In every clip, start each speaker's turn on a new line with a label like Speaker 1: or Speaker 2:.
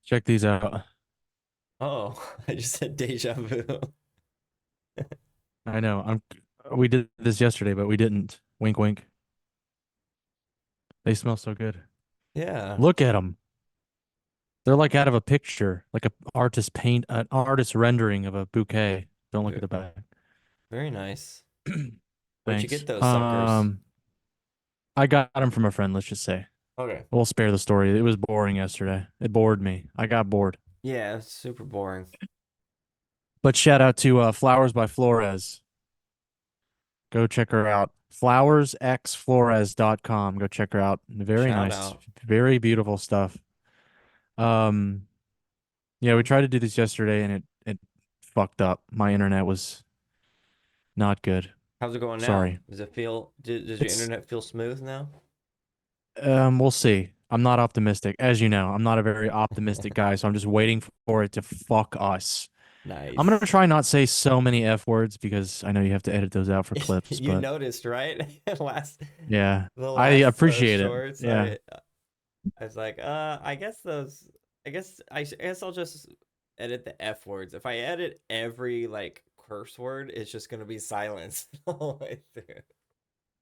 Speaker 1: Check these out.
Speaker 2: Oh, I just said deja vu.
Speaker 1: I know. We did this yesterday, but we didn't. Wink, wink. They smell so good.
Speaker 2: Yeah.
Speaker 1: Look at them. They're like out of a picture, like an artist rendering of a bouquet. Don't look
Speaker 2: ve-
Speaker 1: at the back.
Speaker 2: Very nice. Where'd you get
Speaker 1: Thanks.
Speaker 2: those suckers?
Speaker 1: I got them from a friend, let's just say.
Speaker 2: Okay.
Speaker 1: We'll spare the story. It was boring yesterday. It bored me. I got bored.
Speaker 2: Yeah, it's super boring.
Speaker 1: But shout out to Flowers by Flores. Go check her out. flowersxflores.com. Go check her out. Very
Speaker 2: Shout
Speaker 1: nice.
Speaker 2: out.
Speaker 1: Very beautiful stuff. Um, yeah, we tried to do this yesterday and it fucked up. My internet was not good.
Speaker 2: How's it going now?
Speaker 1: Sorry.
Speaker 2: Does your
Speaker 1: It's
Speaker 2: internet feel smooth now?
Speaker 1: we'll see. I'm not optimistic. As you know, I'm not a very optimistic guy, so I'm just waiting for it to fuck us. I'm gonna
Speaker 2: Nice.
Speaker 1: try not say so many F words because I know you have to edit those out for clips,
Speaker 2: You
Speaker 1: but
Speaker 2: noticed, right? Last
Speaker 1: yeah,
Speaker 2: the
Speaker 1: I
Speaker 2: last
Speaker 1: appreciate it.
Speaker 2: shorts,
Speaker 1: Yeah.
Speaker 2: I was like, I guess those I guess I'll just edit the F words. If I edit every like curse word, it's just gonna be silence the whole way through.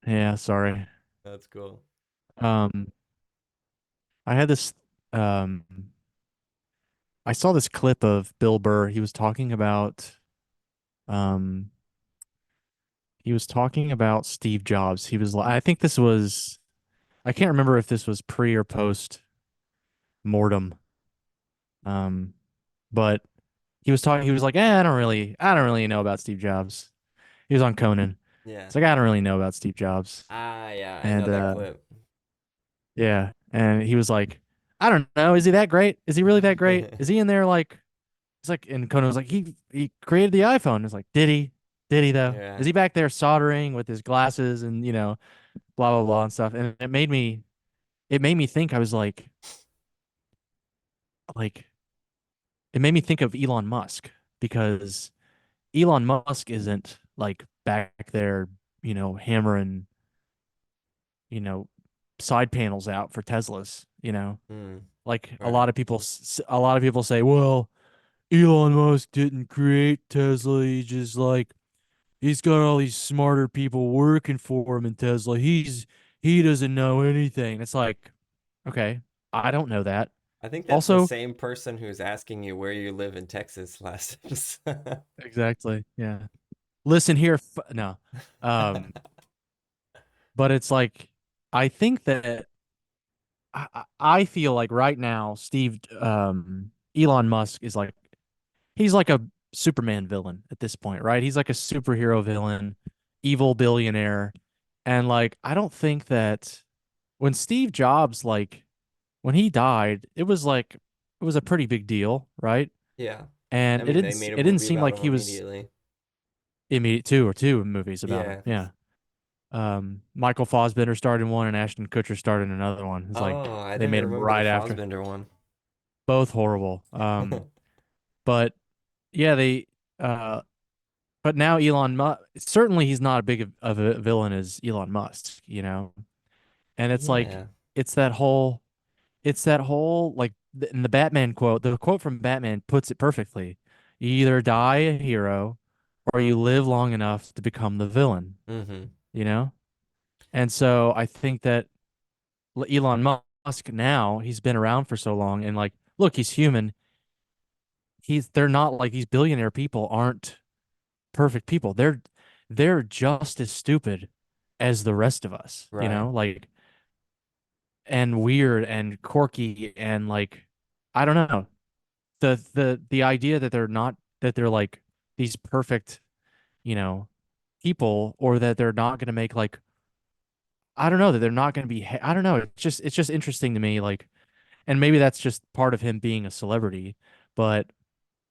Speaker 1: Yeah, sorry.
Speaker 2: That's cool.
Speaker 1: Um, I had this um I saw this clip of Bill Burr. Um he was talking about Steve Jobs. I think this was I can't remember if this was pre or post mortem. Um, but he was like, I don't really know about Steve Jobs. He was on Conan.
Speaker 2: Yeah.
Speaker 1: It's like I don't really know about Steve Jobs.
Speaker 2: Ah, yeah, I know
Speaker 1: And
Speaker 2: that clip.
Speaker 1: yeah, and he was like, I don't know, is he that great? Is he really that great? Is he in there like it's like and Conan was like, he created the iPhone. It's like, did he? Did he though?
Speaker 2: Yeah.
Speaker 1: Is he back there soldering with his glasses and blah blah blah and stuff? And it made me think I was like it made me think of Elon Musk because Elon Musk isn't like back there, hammering, you know, side panels out for Teslas.
Speaker 2: Mm,
Speaker 1: Like
Speaker 2: right.
Speaker 1: a lot of people say, well, Elon Musk didn't create Tesla. He's got all these smarter people working for him in Tesla. He doesn't know anything. It's like, okay, I don't know that.
Speaker 2: I think that's the
Speaker 1: Also,
Speaker 2: same person who's asking you where you live in Texas last episode.
Speaker 1: exactly. Yeah. Listen here. No. Um, but it's like I think that I feel like right now Elon Musk is like he's like a Superman villain at this point, right? He's like a superhero villain, evil billionaire. And like I don't think that when Steve Jobs when he died, it was a pretty big deal, right?
Speaker 2: Yeah.
Speaker 1: And
Speaker 2: I mean, they made a
Speaker 1: it didn't
Speaker 2: movie
Speaker 1: seem
Speaker 2: about
Speaker 1: like
Speaker 2: him
Speaker 1: he was
Speaker 2: immediately.
Speaker 1: immediate two movies about him.
Speaker 2: Yeah.
Speaker 1: Yeah. Michael Fassbender starred in one and Ashton Kutcher starred in another one. It's like
Speaker 2: Oh, I
Speaker 1: they
Speaker 2: didn't
Speaker 1: made them
Speaker 2: remember the
Speaker 1: right after.
Speaker 2: Fassbender one.
Speaker 1: Both horrible. But yeah, uh but now Elon Musk certainly he's not as big of a villain as Elon Musk. And it's like
Speaker 2: Yeah.
Speaker 1: it's that whole like in the Batman quote, the quote from Batman puts it perfectly. You either die a hero or you live long enough to become the villain,
Speaker 2: Mm-hmm.
Speaker 1: you know? And so I think that Elon Musk now, he's been around for so long and like, look, he's human. They're not like these billionaire people aren't perfect people. They're just as stupid as the rest of us,
Speaker 2: Right.
Speaker 1: like and weird and quirky and like I don't know. The idea that they're like these perfect, you know, people or that they're not going to make like I don't know that they're not going to be I don't know. It's just interesting to me like and maybe that's just part of him being a celebrity, but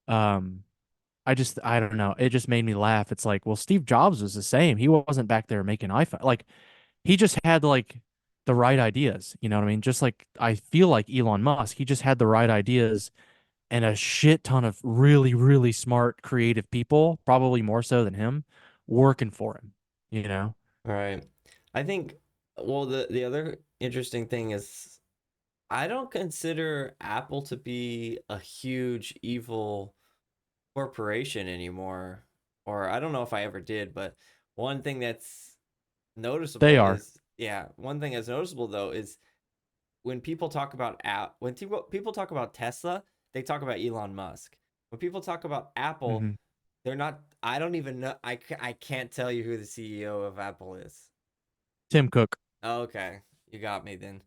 Speaker 1: um I don't know. It just made me laugh. It's like, well, Steve Jobs was the same. He wasn't back there making iPhone. Like he just had like the right ideas. You know what I mean? Just like I feel like Elon Musk, he just had the right ideas and a shit ton of really, really smart, creative people, probably more so than him, working for him, you know?
Speaker 2: Right. I think, well, the other interesting thing is I don't consider Apple to be a huge evil corporation anymore. Or I don't know if I ever did, but one thing that's
Speaker 1: They
Speaker 2: noticeable
Speaker 1: are.
Speaker 2: is, yeah, one thing that's noticeable though is when people talk about when people talk about Tesla, they talk about Elon Musk. When people talk about Apple,
Speaker 1: Hmm.
Speaker 2: they're not. I don't even know. I can't tell you who the CEO of Apple is.
Speaker 1: Tim Cook.
Speaker 2: Oh, okay, you got me then.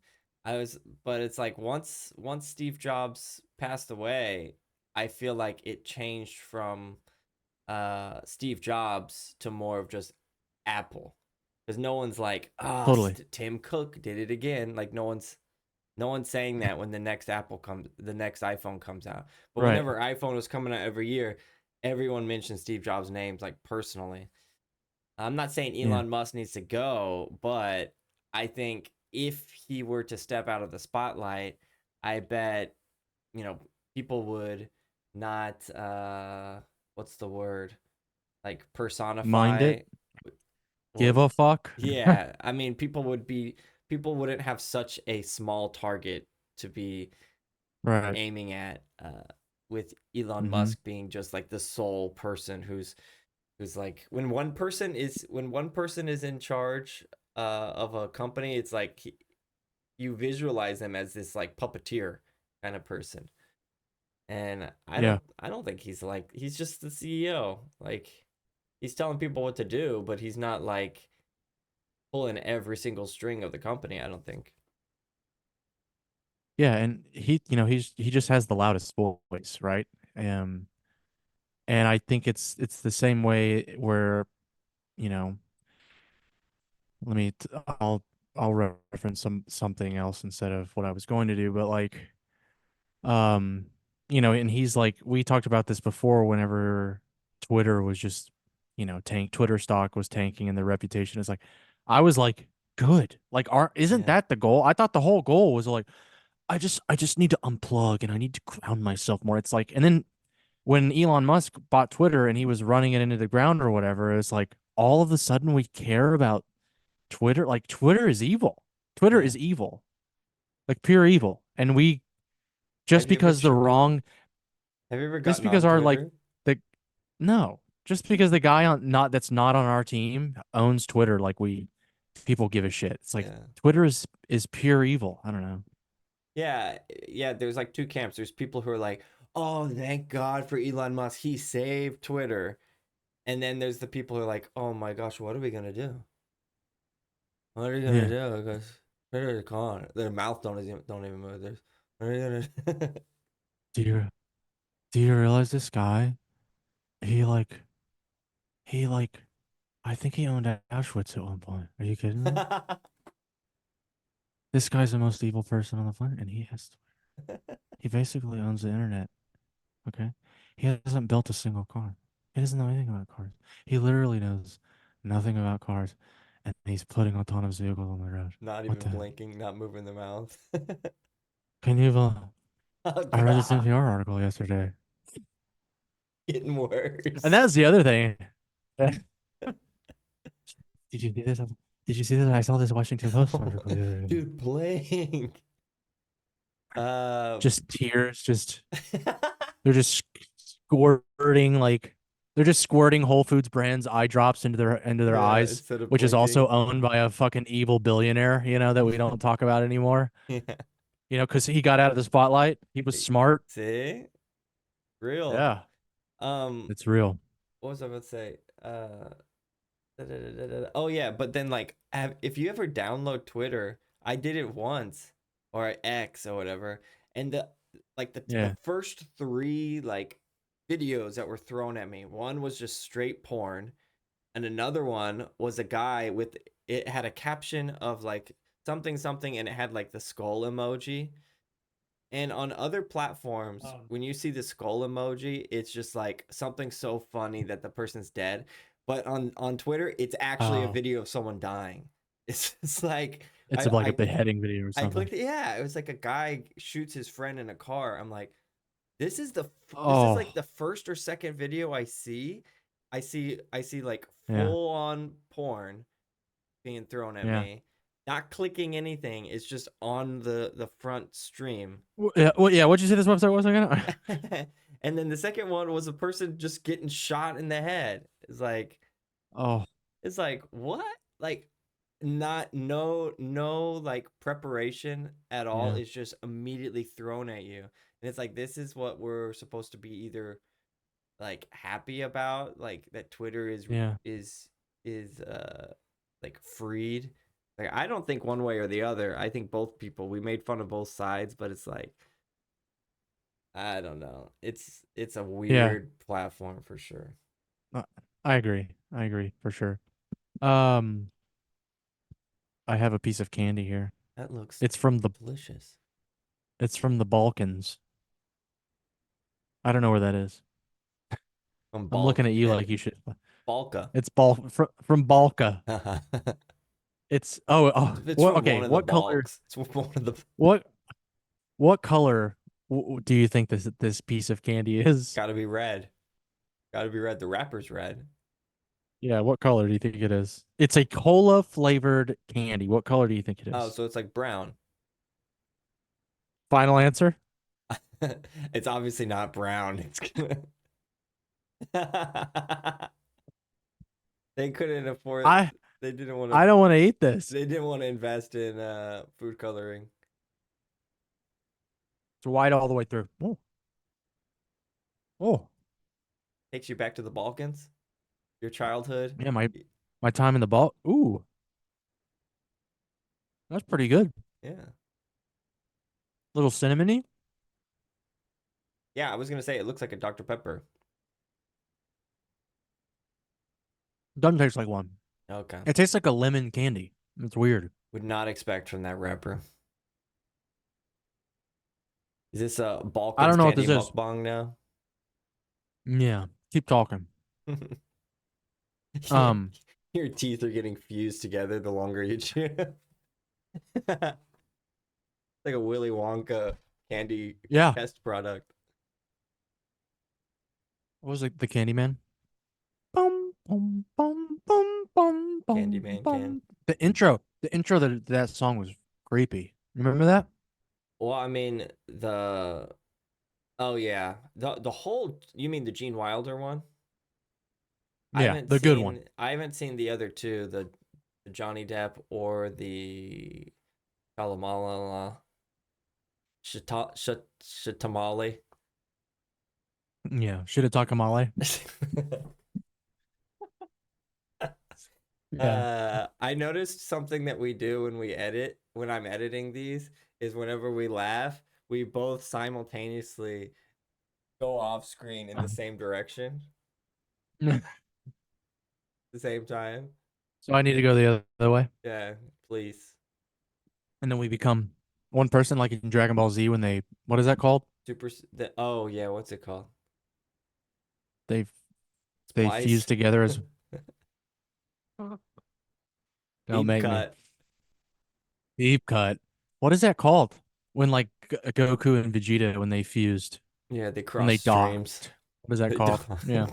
Speaker 2: I was, but it's like once Steve Jobs passed away, I feel like it changed from Steve Jobs to more of just Apple, because no one's like, ah,
Speaker 1: Totally.
Speaker 2: Tim Cook did it again. Like no one's saying that when the next iPhone comes out. But
Speaker 1: Right.
Speaker 2: whenever iPhone was coming out every year, everyone mentioned Steve Jobs' names like personally. I'm not saying
Speaker 1: Yeah.
Speaker 2: Elon Musk needs to go, but I think if he were to step out of the spotlight, I bet, you know, people would not what's the word? Like
Speaker 1: Mind it.
Speaker 2: personify
Speaker 1: Give
Speaker 2: what
Speaker 1: a fuck.
Speaker 2: yeah, I mean people wouldn't have such a small target to be
Speaker 1: Right.
Speaker 2: aiming at with Elon
Speaker 1: Hmm.
Speaker 2: Musk being just like the sole person who's like when one person is in charge of a company, it's like you visualize them as this like puppeteer kind of person. And I
Speaker 1: Yeah.
Speaker 2: don't I don't think he's just the CEO. Like he's telling people what to do, but he's not like pulling every single string of the company, I don't think.
Speaker 1: Yeah. And he just has the loudest voice, right? Um, and I think it's the same way where, you know, let me t- I'll reference something else instead of what I was going to do, but like um and he's like we talked about this before whenever Twitter was just Twitter stock was tanking and their reputation is like I was like good. Like are isn't
Speaker 2: Yeah.
Speaker 1: that the goal? I thought the whole goal was like I just need to unplug and I need to ground myself more. It's like and then when Elon Musk bought Twitter and he was running it into the ground or whatever, it's like all of a sudden we care about Twitter. Like Twitter is evil. Twitter
Speaker 2: Yeah.
Speaker 1: is evil. Like pure evil. And we
Speaker 2: Have
Speaker 1: just
Speaker 2: you ever
Speaker 1: because the wrong
Speaker 2: have you ever
Speaker 1: just
Speaker 2: gotten
Speaker 1: because
Speaker 2: on
Speaker 1: our like
Speaker 2: Twitter?
Speaker 1: the no, just because the guy on not that's not on our team owns Twitter, like we people give a shit. It's like
Speaker 2: Yeah.
Speaker 1: Twitter is pure evil. I don't know.
Speaker 2: Yeah, yeah, there's like two camps. There's people who are like, "Oh, thank God for Elon Musk. He saved Twitter." And then there's the people who are like, "Oh my gosh, what are we gonna do? What are you gonna
Speaker 1: Yeah.
Speaker 2: do? Because Twitter is gone." Their mouth don't even move. There's what are you gonna do?
Speaker 1: Do you do you realize this guy? He like he like I think he owned Auschwitz at one point. Are you kidding me? This guy's the most evil person on the planet, and he basically owns the internet. Okay. He hasn't built a single car. He doesn't know anything about cars. He literally knows nothing about cars. And he's putting autonomous vehicles on the road.
Speaker 2: Not
Speaker 1: What
Speaker 2: even
Speaker 1: the hell?
Speaker 2: blinking, not moving their mouth.
Speaker 1: Can you
Speaker 2: Oh
Speaker 1: I read this
Speaker 2: God,
Speaker 1: NPR article yesterday.
Speaker 2: getting
Speaker 1: And
Speaker 2: worse.
Speaker 1: that's the other thing. Did you see this? Did you see this? I saw this Washington Post article the other day.
Speaker 2: Dude, blink. Uh,
Speaker 1: Just tears, they're just squirting like they're just squirting Whole Foods brands eye drops into their
Speaker 2: yeah,
Speaker 1: eyes,
Speaker 2: instead of
Speaker 1: which is also
Speaker 2: blinking.
Speaker 1: owned by a fucking evil billionaire, that we don't talk about anymore.
Speaker 2: Yeah.
Speaker 1: Because he got out of the spotlight. He was smart.
Speaker 2: See? Real.
Speaker 1: Yeah,
Speaker 2: Um,
Speaker 1: it's real.
Speaker 2: what was I about to say? Oh yeah, but then like if you ever download Twitter, I did it once or X or whatever, and the
Speaker 1: Yeah.
Speaker 2: first three like videos that were thrown at me, one was just straight porn, and another one was a guy with it had a caption of like something something and it had like the skull emoji. And on other platforms, when you see the skull emoji, it's just like something so funny that the person's dead. But on Twitter, it's actually a
Speaker 1: Oh,
Speaker 2: video of someone dying. It's like
Speaker 1: it's
Speaker 2: I
Speaker 1: like a
Speaker 2: I
Speaker 1: beheading video or
Speaker 2: I
Speaker 1: something.
Speaker 2: clicked it. Yeah, it was like a guy shoots his friend in a car. I'm like, this is like
Speaker 1: Oh,
Speaker 2: the first or second video I see. I see like
Speaker 1: yeah,
Speaker 2: full on porn being thrown at
Speaker 1: yeah.
Speaker 2: me. not clicking anything. It's just on the front stream.
Speaker 1: Yeah, well, yeah. What'd you say this website was again?
Speaker 2: And then the second one was a person just getting shot in the head.
Speaker 1: Oh,
Speaker 2: It's like what? Like not no like preparation at all.
Speaker 1: yeah,
Speaker 2: It's just immediately thrown at you. And it's like this is what we're supposed to be either like happy about, like that Twitter
Speaker 1: yeah,
Speaker 2: is is like freed. Like I don't think one way or the other. I think both people, we made fun of both sides, but it's like I don't know. It's a
Speaker 1: yeah.
Speaker 2: weird platform for sure.
Speaker 1: Uh, I agree. I agree for sure. Um, I have a piece of candy here.
Speaker 2: That looks
Speaker 1: It's from the
Speaker 2: delicious.
Speaker 1: it's from the Balkans. I don't know where that is.
Speaker 2: From
Speaker 1: I'm looking
Speaker 2: Balk
Speaker 1: at you like you should.
Speaker 2: Balka.
Speaker 1: It's from Balka. It's
Speaker 2: It's
Speaker 1: what?
Speaker 2: from one
Speaker 1: Okay,
Speaker 2: of the
Speaker 1: what color?
Speaker 2: Balks. It's one of the
Speaker 1: What what color do you think this piece of candy is?
Speaker 2: gotta be red. Gotta be red. The wrapper's red.
Speaker 1: Yeah, what color do you think it is? It's a cola flavored candy. What color do you think it
Speaker 2: Oh,
Speaker 1: is?
Speaker 2: so it's like brown.
Speaker 1: Final answer?
Speaker 2: It's obviously not brown. It's gonna they couldn't afford
Speaker 1: I
Speaker 2: they didn't want to
Speaker 1: I don't want to eat this.
Speaker 2: they didn't want to invest in food coloring.
Speaker 1: It's white all the way through. Oh, oh,
Speaker 2: Takes you back to the Balkans, your childhood.
Speaker 1: yeah, my time in the ball. Ooh, that's pretty good.
Speaker 2: Yeah.
Speaker 1: Little cinnamony.
Speaker 2: Yeah, I was gonna say it looks like a Dr. Pepper.
Speaker 1: Doesn't taste like one.
Speaker 2: Okay.
Speaker 1: It tastes like a lemon candy. It's weird.
Speaker 2: Would not expect from that rapper. Is this a
Speaker 1: I
Speaker 2: Balkans
Speaker 1: don't know what
Speaker 2: candy
Speaker 1: this is.
Speaker 2: mukbang now?
Speaker 1: Yeah, keep talking.
Speaker 2: your,
Speaker 1: Um,
Speaker 2: your teeth are getting fused together the longer you chew. Like a Willy Wonka candy
Speaker 1: yeah.
Speaker 2: test product.
Speaker 1: What was it? The Candyman. Bum bum bum bum bum bum
Speaker 2: Candyman can.
Speaker 1: bum. The intro to that song was creepy. Remember that?
Speaker 2: Well, I mean the oh yeah. The whole you mean the Gene Wilder one?
Speaker 1: Yeah, the good one.
Speaker 2: I haven't seen the other two, the Johnny Depp or the Kalamalala Shitamali.
Speaker 1: Yeah, should have talked Kamale. Yeah.
Speaker 2: I noticed something that we do when we edit, when I'm editing these, is whenever we laugh, we both simultaneously go off screen in the same direction, at the same time.
Speaker 1: So I need to go the other way,
Speaker 2: Yeah, please.
Speaker 1: and then we become one person, like in Dragon Ball Z when they what is that called?
Speaker 2: Oh yeah, what's it called?
Speaker 1: They they fuse
Speaker 2: Splice?
Speaker 1: together as don't
Speaker 2: Deep
Speaker 1: make me
Speaker 2: cut.
Speaker 1: deep cut. What is that called? When like Goku and Vegeta when they fused
Speaker 2: Yeah, they
Speaker 1: when
Speaker 2: cross
Speaker 1: they
Speaker 2: streams.
Speaker 1: docked. What is that
Speaker 2: They
Speaker 1: called?
Speaker 2: don't.
Speaker 1: Yeah.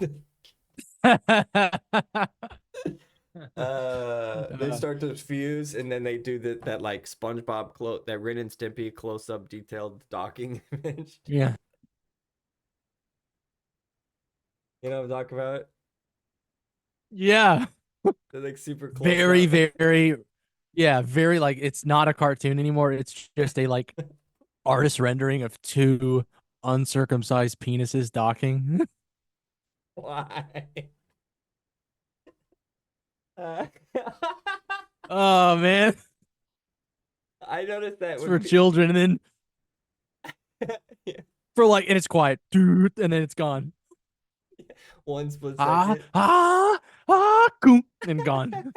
Speaker 2: They start to fuse, and then they do that like SpongeBob that Ren and Stimpy close up detailed docking image.
Speaker 1: Yeah.
Speaker 2: You know what I'm talking about?
Speaker 1: Yeah.
Speaker 2: They're like super close
Speaker 1: Very,
Speaker 2: up.
Speaker 1: very, yeah, very like it's not a cartoon anymore. It's just a like artist rendering of two uncircumcised penises docking.
Speaker 2: Why? Uh,
Speaker 1: Oh man,
Speaker 2: I noticed that
Speaker 1: it's
Speaker 2: when
Speaker 1: for children, and then
Speaker 2: yeah,
Speaker 1: for like, and it's quiet, dude, and then it's gone.
Speaker 2: one split
Speaker 1: Ah,
Speaker 2: second.
Speaker 1: ah, ah, coom, and gone.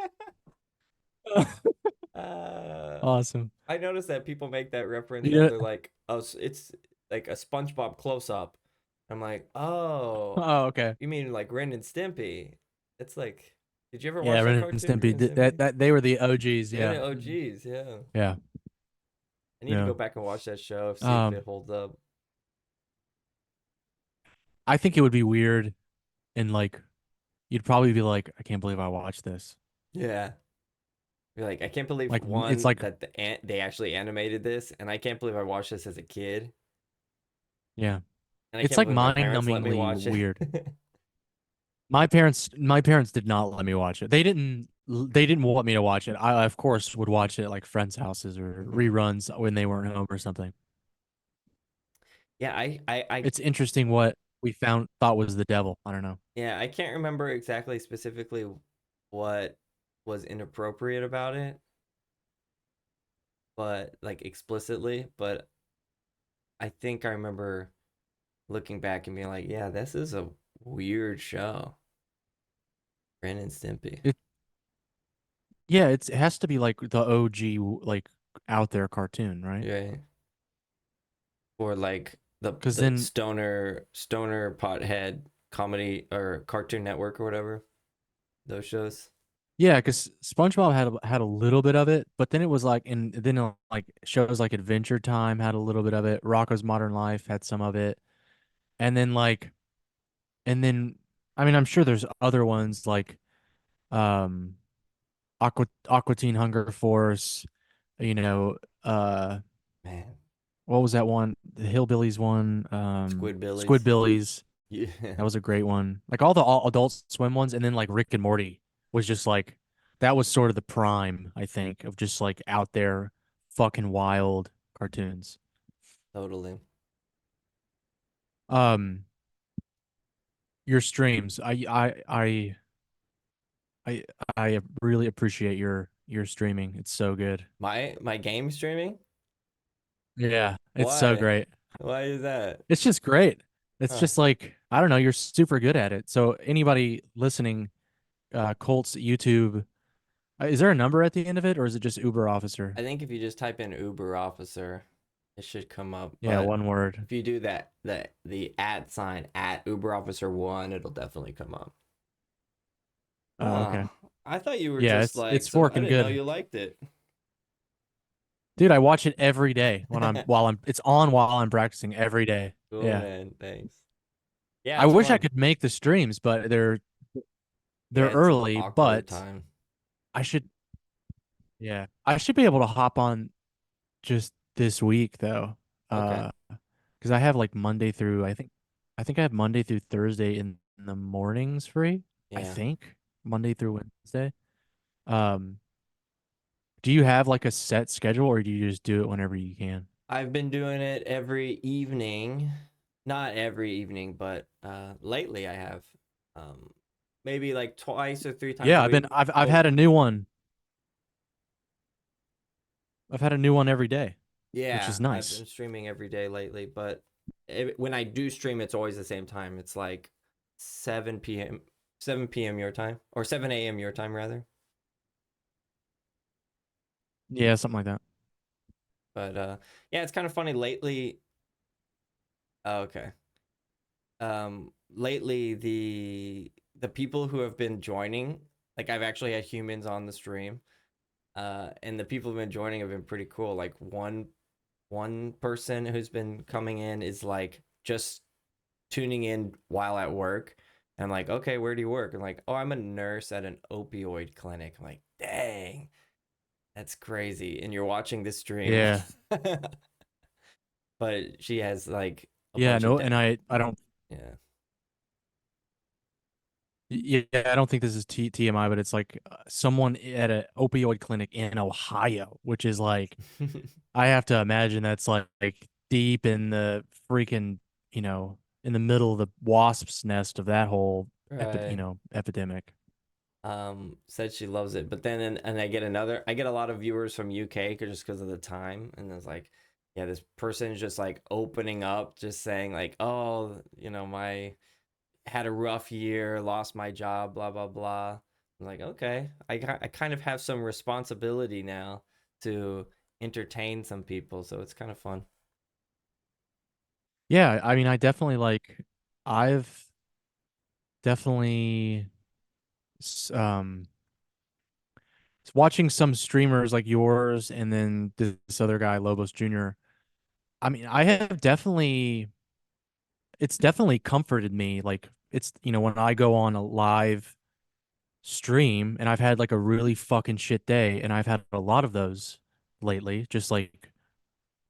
Speaker 2: Uh,
Speaker 1: Awesome.
Speaker 2: I noticed that people make that reference and
Speaker 1: Yeah.
Speaker 2: they're like, "Oh, it's like a SpongeBob close up." I'm like, "Oh,
Speaker 1: Oh, okay.
Speaker 2: you mean like Ren and Stimpy?" It's like, did you ever
Speaker 1: Yeah,
Speaker 2: watch that
Speaker 1: Ren and
Speaker 2: cartoon, Ren
Speaker 1: Stimpy.
Speaker 2: and
Speaker 1: That
Speaker 2: Stimpy?
Speaker 1: that they were the OGs.
Speaker 2: They're
Speaker 1: Yeah.
Speaker 2: the OGs, yeah.
Speaker 1: Yeah.
Speaker 2: I need to
Speaker 1: Yeah.
Speaker 2: go back and watch that show, see if
Speaker 1: Um,
Speaker 2: it holds up.
Speaker 1: I think it would be weird, and like you'd probably be like, I can't believe I watched this.
Speaker 2: Yeah, You're like, I can't believe
Speaker 1: Like it's
Speaker 2: one
Speaker 1: like
Speaker 2: that they actually animated this, and I can't believe I watched this as a kid,
Speaker 1: yeah.
Speaker 2: and I
Speaker 1: It's
Speaker 2: can't
Speaker 1: like
Speaker 2: believe my parents let me
Speaker 1: mind-numbingly
Speaker 2: watch it.
Speaker 1: weird. My parents did not let me watch it. They didn't want me to watch it. I of course would watch it at like friends' houses or
Speaker 2: Mhm.
Speaker 1: reruns when they weren't home or something.
Speaker 2: Yeah,
Speaker 1: It's interesting what we found thought was the devil. I don't know.
Speaker 2: yeah, I can't remember exactly specifically what was inappropriate about it, but like explicitly, but I think I remember looking back and being like, yeah, this is a weird show. Ren and Stimpy.
Speaker 1: It Yeah, it has to be like the OG like out there cartoon, right?
Speaker 2: Yeah. Or like
Speaker 1: Because
Speaker 2: the
Speaker 1: then
Speaker 2: stoner pothead comedy or Cartoon Network or whatever. Those shows.
Speaker 1: yeah, because SpongeBob had a little bit of it, but then it was like, and then like shows like Adventure Time had a little bit of it. Rocko's Modern Life had some of it, and then like, and then I mean, I'm sure there's other ones like um Aqua Teen Hunger Force, you know, uh,
Speaker 2: Man.
Speaker 1: what was that one? The Hillbillies one,
Speaker 2: Squidbillies.
Speaker 1: Squidbillies.
Speaker 2: Yeah.
Speaker 1: That was a great one. Like all the all Adult Swim ones, and then like Rick and Morty was just like that was sort of the prime, I think, of just like out there fucking wild cartoons.
Speaker 2: Totally.
Speaker 1: Um, your streams, I I really appreciate your streaming. It's so good.
Speaker 2: My game streaming?
Speaker 1: Yeah, it's so
Speaker 2: Why?
Speaker 1: great.
Speaker 2: Why is that?
Speaker 1: It's just great. It's
Speaker 2: Huh.
Speaker 1: just like I don't know, you're super good at it. So anybody listening, Colts YouTube, is there a number at the end of it, or is it just Uber
Speaker 2: I
Speaker 1: officer?
Speaker 2: think if you just type in Uber officer, it should come up.
Speaker 1: Yeah,
Speaker 2: But
Speaker 1: one word.
Speaker 2: if you do that, the at sign at Uber officer one, it'll definitely come up.
Speaker 1: Oh,
Speaker 2: Huh.
Speaker 1: okay.
Speaker 2: I thought you were
Speaker 1: Yeah,
Speaker 2: just
Speaker 1: it's
Speaker 2: like some. I
Speaker 1: working
Speaker 2: didn't know
Speaker 1: good.
Speaker 2: you liked it.
Speaker 1: Dude, I watch it every day when I'm it's on while I'm practicing every day.
Speaker 2: Cool,
Speaker 1: Yeah.
Speaker 2: man. Thanks. Yeah,
Speaker 1: I
Speaker 2: it's
Speaker 1: wish I
Speaker 2: fun.
Speaker 1: could make the streams, but they're
Speaker 2: Yeah, it's
Speaker 1: early,
Speaker 2: awkward
Speaker 1: but
Speaker 2: time.
Speaker 1: I should yeah. I should be able to hop on just this week though.
Speaker 2: Okay.
Speaker 1: Because I have like Monday through I think I have Monday through Thursday in the mornings free. I
Speaker 2: Yeah.
Speaker 1: think Monday through Wednesday. Um, do you have like a set schedule or do you just do it whenever you can?
Speaker 2: I've been doing it every evening. Not every evening, but lately I have. Um maybe like twice or three times
Speaker 1: Yeah,
Speaker 2: a week.
Speaker 1: I've
Speaker 2: But
Speaker 1: had a new one. I've had a new one every day, which
Speaker 2: yeah,
Speaker 1: is
Speaker 2: I've
Speaker 1: nice.
Speaker 2: been streaming every day lately, but when I do stream it's always the same time. It's like 7 p.m. 7 p.m. your time or 7 a.m. your time rather.
Speaker 1: Yeah, something like that.
Speaker 2: But yeah, it's kind of funny lately. Oh, okay. Lately the people who have been joining, like I've actually had humans on the stream, and the people who've been joining have been pretty cool. Like one person who's been coming in is like just tuning in while at work. And I'm like, okay, where do you work? I'm like, oh, I'm a nurse at an opioid clinic. I'm like, dang, that's crazy. And you're watching this stream.
Speaker 1: Yeah.
Speaker 2: But she has like a
Speaker 1: Yeah,
Speaker 2: bunch of
Speaker 1: no, and I don't
Speaker 2: yeah.
Speaker 1: yeah, I don't think this is TMI, but it's like someone at a opioid clinic in Ohio, which is like I have to imagine that's like deep in the freaking, in the middle of the wasp's nest of that whole
Speaker 2: Right.
Speaker 1: epidemic.
Speaker 2: Said she loves it, but then and I get a lot of viewers from UK just because of the time, and it's like, yeah, this person is just like opening up, just saying like, oh, my had a rough year, lost my job, blah blah blah. I'm like, okay, I kind of have some responsibility now to entertain some people, so it's kind of fun.
Speaker 1: Yeah, I mean, I've definitely s- um watching some streamers like yours and then this other guy Lobos Jr. I mean, it's definitely comforted me. Like it's when I go on a live stream and I've had like a really fucking shit day, and I've had a lot of those lately, just like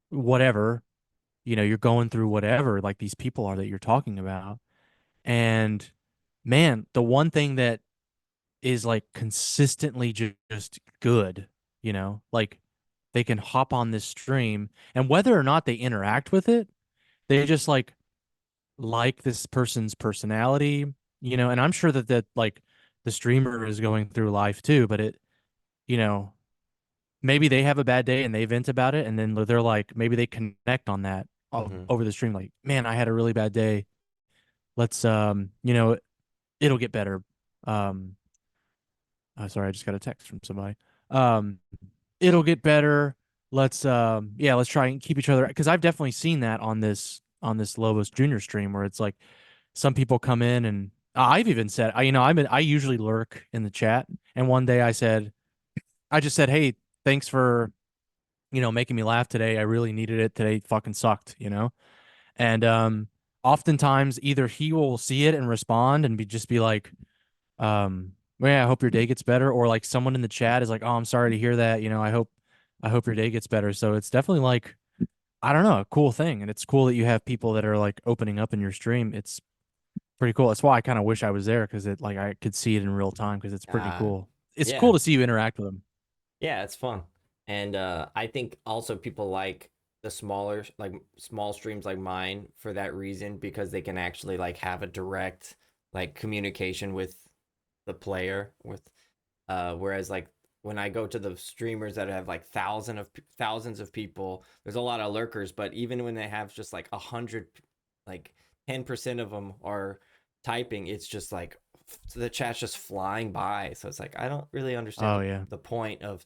Speaker 1: whatever, you're going through whatever like these people are that you're talking about. And man, the one thing that is like consistently just good, like they can hop on this stream, and whether or not they interact with it, they just like this person's personality, and I'm sure that like the streamer is going through life too, but you know, maybe they have a bad day and they vent about it, and then they're like, maybe they connect on that
Speaker 2: Hmm.
Speaker 1: over the stream, like, man, I had a really bad day. Let's it'll get better. Um, sorry, I just got a text from somebody. Um, it'll get better. Let's try and keep each other, because I've definitely seen that on this Lobos Junior stream where it's like some people come in, and I've even said, I usually lurk in the chat, and one day I just said, hey, thanks for making me laugh today. I really needed it today. Fucking sucked, and oftentimes either he will see it and respond and be like, well, yeah, I hope your day gets better, or like someone in the chat is like, oh, I'm sorry to hear that. I hope your day gets better. So it's definitely like, I don't know, a cool thing. And it's cool that you have people that are like opening up in your stream. It's pretty cool. That's why I kind of wish I was there, because it like I could see it in real time, because it's pretty
Speaker 2: Uh,
Speaker 1: cool. It's
Speaker 2: yeah,
Speaker 1: cool to see you interact with them.
Speaker 2: yeah, it's fun, and I think also people like the smaller, like small streams like mine for that reason because they can actually like have a direct like communication with the player with whereas like when I go to the streamers that have like thousands of people, there's a lot of lurkers. But even when they have just like 100, like 10% of them are typing, it's just like the chat's just flying by. So it's like I don't really understand
Speaker 1: Oh yeah.
Speaker 2: the point of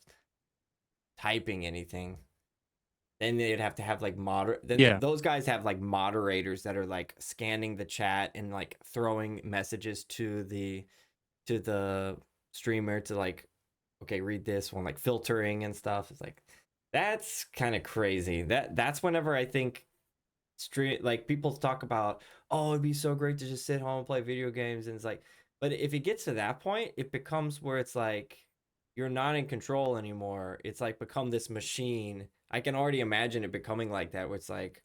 Speaker 2: typing anything. Then they'd have to have like
Speaker 1: Yeah.
Speaker 2: those guys have like moderators that are like scanning the chat and like throwing messages to the streamer to like, okay, read this one, like filtering and stuff. It's like that's kind of crazy. That's whenever I think stream like people talk about, oh, it'd be so great to just sit home and play video games, and it's like, but if it gets to that point, it becomes where it's like you're not in control anymore. It's like become this machine. I can already imagine it becoming like that, where it's like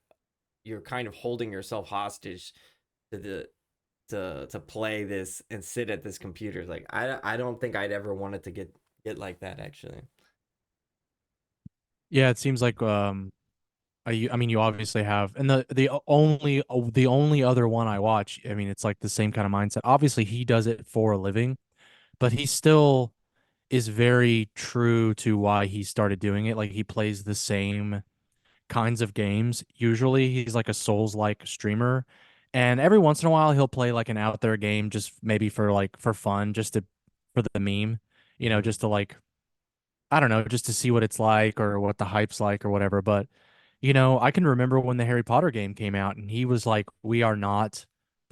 Speaker 2: you're kind of holding yourself hostage to the to play this and sit at this computer. Like I don't think I'd ever want it to get like that actually.
Speaker 1: Yeah, it seems like I mean, you obviously have, and the only other one I watch, I mean, it's like the same kind of mindset. Obviously, he does it for a living, but he still is very true to why he started doing it. Like he plays the same kinds of games. Usually, he's like a Souls-like streamer, and every once in a while, he'll play like an out there game, just maybe for fun, just to for the meme,
Speaker 2: Mm-hmm.
Speaker 1: just to like, I don't know, just to see what it's like or what the hype's like or whatever. But I can remember when the Harry Potter game came out, and he was like, "We are not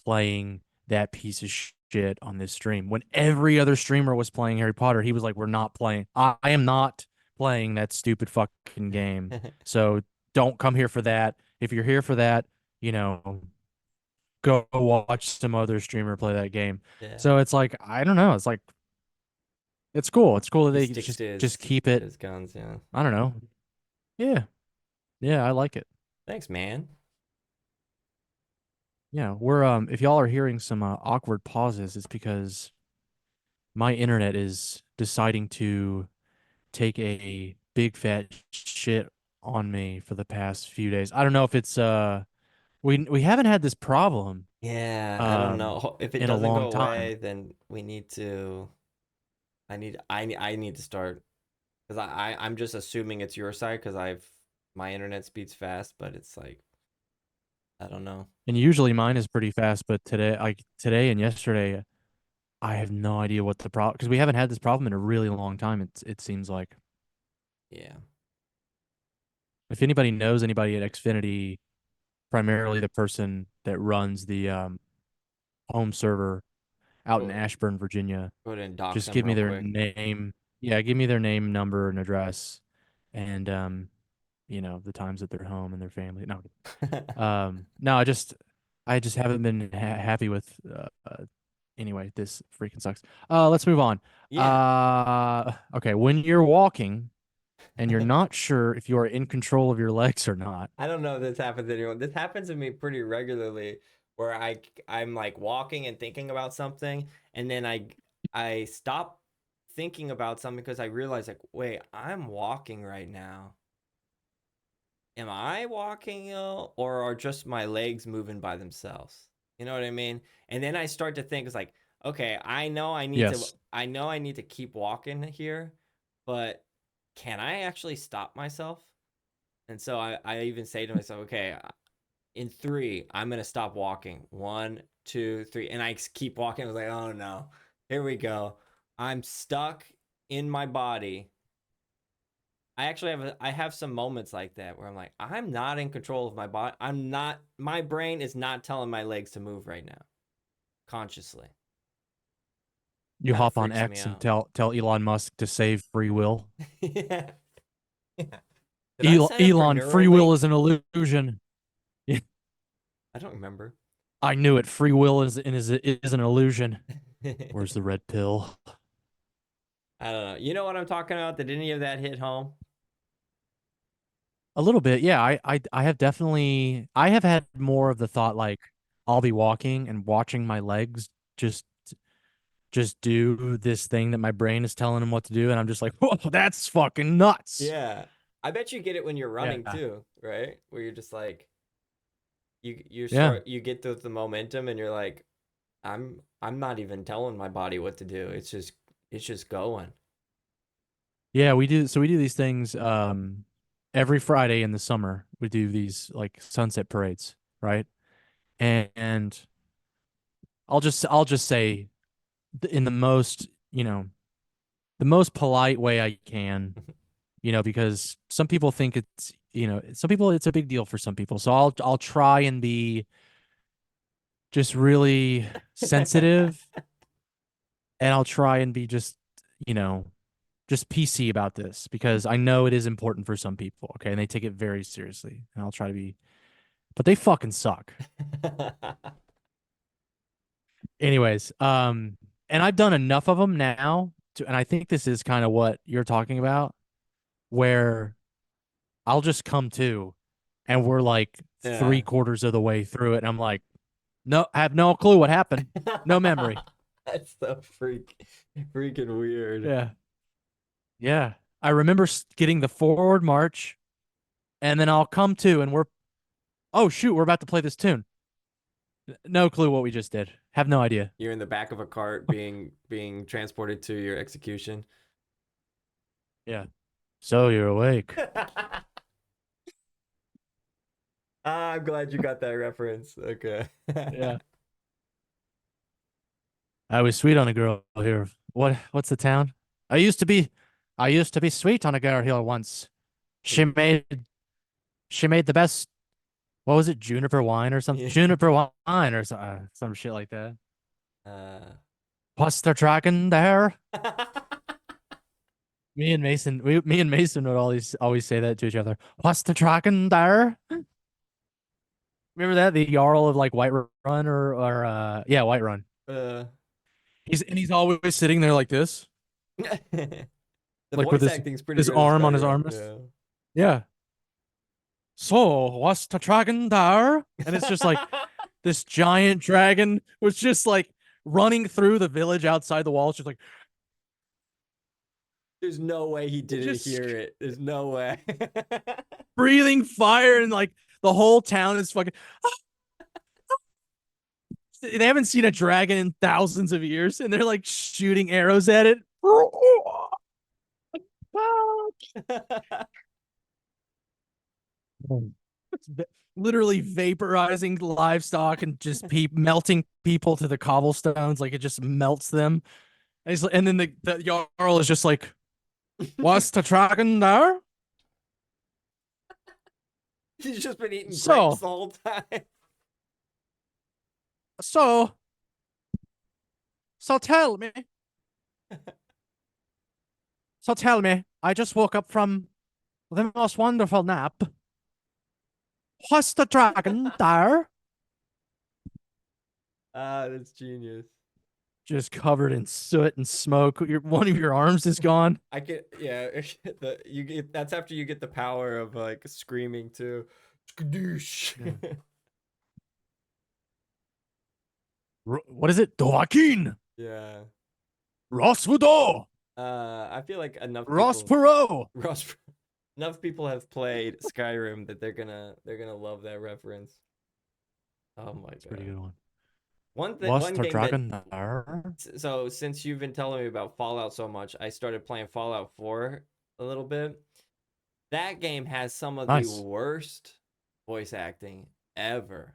Speaker 1: playing that piece of shit on this stream." When every other streamer was playing Harry Potter, he was like, "We're not playing. I am not playing that stupid fucking game. So don't come here for that. If you're here for that, you know, go watch some other streamer play that game."
Speaker 2: Yeah.
Speaker 1: So it's like, I don't know. It's like it's cool. It's cool that
Speaker 2: He
Speaker 1: they
Speaker 2: sticks
Speaker 1: just keep
Speaker 2: to
Speaker 1: it.
Speaker 2: his guns, yeah.
Speaker 1: I don't know. Yeah, yeah, I like it.
Speaker 2: Thanks, man.
Speaker 1: Yeah, we're if y'all are hearing some awkward pauses, it's because my internet is deciding to take a big fat shit on me for the past few days. I don't know if it's we haven't had this problem
Speaker 2: Yeah, I don't
Speaker 1: um
Speaker 2: know. If it
Speaker 1: in a
Speaker 2: doesn't
Speaker 1: long
Speaker 2: go
Speaker 1: time.
Speaker 2: away, then we need to I need to start because I'm just assuming it's your side because I've my internet speed's fast, but it's like I don't know.
Speaker 1: And usually mine is pretty fast, but today and yesterday, I have no idea what the problem, because we haven't had this problem in a really long time. It seems like,
Speaker 2: Yeah.
Speaker 1: if anybody knows anybody at Xfinity, primarily the person that runs the home server out in
Speaker 2: Go
Speaker 1: Ashburn, Virginia.
Speaker 2: go ahead and dox
Speaker 1: Just
Speaker 2: them
Speaker 1: give me
Speaker 2: real
Speaker 1: their
Speaker 2: quick.
Speaker 1: name. Yeah, give me their name, number, and address, and the times that they're home and their family. No, no, I just haven't been happy with. Anyway, this freaking sucks. Let's move on.
Speaker 2: Yeah.
Speaker 1: Okay, when you're walking and you're not sure if you are in control of your legs or not.
Speaker 2: I don't know if this happens to anyone. This happens to me pretty regularly where I'm like walking and thinking about something and then I stop thinking about something because I realize like, wait, I'm walking right now. Am I walking or are just my legs moving by themselves? You know what I mean? And then I start to think it's like, okay,
Speaker 1: Yes.
Speaker 2: I know I need to keep walking here, but can I actually stop myself? And so I even say to myself, okay, in three, I'm gonna stop walking. One, two, three, and I keep walking. I was like, oh no, here we go. I'm stuck in my body. I have some moments like that where I'm like, I'm not in control of my body. I'm not. My brain is not telling my legs to move right now, consciously.
Speaker 1: You
Speaker 2: Kind of
Speaker 1: hop on
Speaker 2: freaks me
Speaker 1: X and
Speaker 2: out.
Speaker 1: tell Elon Musk to save free will.
Speaker 2: Yeah. Yeah. Did I sign up for
Speaker 1: Elon, free will
Speaker 2: Neuralink?
Speaker 1: is an illusion. Yeah,
Speaker 2: I don't remember.
Speaker 1: I knew it. Free will is an illusion. Where's the red pill?
Speaker 2: I don't know. You know what I'm talking about? Did any of that hit home?
Speaker 1: A little bit, yeah. I have definitely I have had more of the thought like I'll be walking and watching my legs just just do this thing that my brain is telling them what to do, and I'm just like, whoa, that's fucking nuts.
Speaker 2: Yeah. I bet you get it when you're running
Speaker 1: Yeah,
Speaker 2: too, right? Where you're just like
Speaker 1: yeah,
Speaker 2: you get the momentum and you're like I'm not even telling my body what to do. It's just going.
Speaker 1: yeah. We do so we do these things every Friday in the summer. We do these like sunset parades, right? And I'll just say in the most the most polite way I can, because some people think some people it's a big deal for some people. So I'll try and be just really sensitive, and I'll try and be you know, just PC about this because I know it is important for some people, okay? And they take it very seriously. And I'll try to be, but they fucking suck. Anyways, and I've done enough of them now and I think this is kind of what you're talking about, where I'll just come to and we're like three
Speaker 2: Yeah.
Speaker 1: quarters of the way through it. And I'm like, no, I have no clue what happened. No memory.
Speaker 2: That's so freaking weird.
Speaker 1: Yeah. Yeah. I remember getting the forward march and then I'll come to and oh, shoot, we're about to play this tune. No clue what we just did. Have no idea.
Speaker 2: You're in the back of a cart being transported to your execution.
Speaker 1: Yeah. So you're awake.
Speaker 2: I'm glad you got that reference. Okay.
Speaker 1: Yeah. I was sweet on a girl here. What's the town? I used to be I used to be sweet on a girl here once. She made she made the best what was it, juniper wine or something?
Speaker 2: Yeah.
Speaker 1: Juniper wine or some shit like that.
Speaker 2: Uh,
Speaker 1: What's the dragon there? Me and Mason would always say that to each other. What's the dragon there? Remember that the Jarl of like White Run or yeah, White Run.
Speaker 2: uh,
Speaker 1: He's always sitting there like this,
Speaker 2: the
Speaker 1: like with
Speaker 2: voice acting's pretty
Speaker 1: his
Speaker 2: good in this
Speaker 1: arm on his
Speaker 2: background.
Speaker 1: armrest. Yeah. So what's the dragon there? And it's just like this giant dragon was just like running through the village outside the walls, just like
Speaker 2: There's no way he didn't
Speaker 1: just
Speaker 2: hear it. There's no way.
Speaker 1: breathing fire, and like the whole town is fucking. They haven't seen a dragon in thousands of years, and they're like shooting arrows at it. It's literally vaporizing livestock and just melting people to the cobblestones, like it just melts them. And then the Jarl is just like, "What's the dragon there?"
Speaker 2: He's just been eating grapes
Speaker 1: So,
Speaker 2: the whole time.
Speaker 1: so, so tell me, I just woke up from the most wonderful nap. What's the dragon there?
Speaker 2: Ah, that's genius.
Speaker 1: just covered in soot and smoke. One of your arms is gone.
Speaker 2: I get yeah, the you get that's after you get the power of like screaming too. Skadoosh.
Speaker 1: Yeah. What is it? Doakin!
Speaker 2: Yeah.
Speaker 1: Rosvudo!
Speaker 2: I feel like
Speaker 1: Rospero!
Speaker 2: Ross enough people have played Skyrim that they're gonna love that reference. Oh my
Speaker 1: It's a pretty
Speaker 2: god.
Speaker 1: good one.
Speaker 2: One
Speaker 1: Was
Speaker 2: game that
Speaker 1: Tardragon there?
Speaker 2: so since you've been telling me about Fallout so much, I started playing Fallout 4 a little bit. That game has some of the
Speaker 1: Nice.
Speaker 2: worst voice acting ever.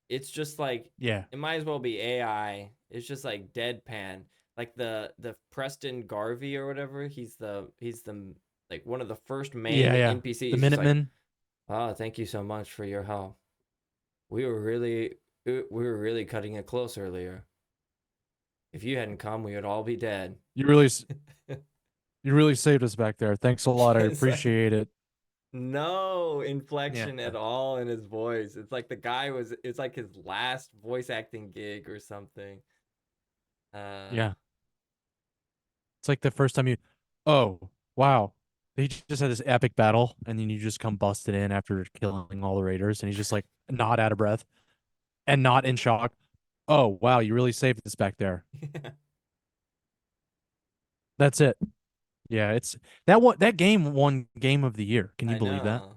Speaker 2: It's just like
Speaker 1: Yeah.
Speaker 2: it might as well be AI. It's just like deadpan. Like the Preston Garvey or whatever. He's the like one of the first main
Speaker 1: Yeah, yeah.
Speaker 2: NPCs.
Speaker 1: The
Speaker 2: He's just like,
Speaker 1: Minutemen.
Speaker 2: oh, thank you so much for your help. We were really cutting it close earlier. If you hadn't come, we would all be dead.
Speaker 1: You really you really saved us back there. Thanks a lot. I
Speaker 2: It's like
Speaker 1: appreciate it.
Speaker 2: no
Speaker 1: Yeah.
Speaker 2: inflection at all in his voice. It's like the guy was. It's like his last voice acting gig or something. Uh,
Speaker 1: Yeah. It's like the first time you oh, wow. He just had this epic battle and then you just come busted in after killing all the raiders and he's just like not out of breath and not in shock. Oh, wow, you really saved us back there. That's it. Yeah, it's that game won game of the year. Can you
Speaker 2: I
Speaker 1: believe that?
Speaker 2: know.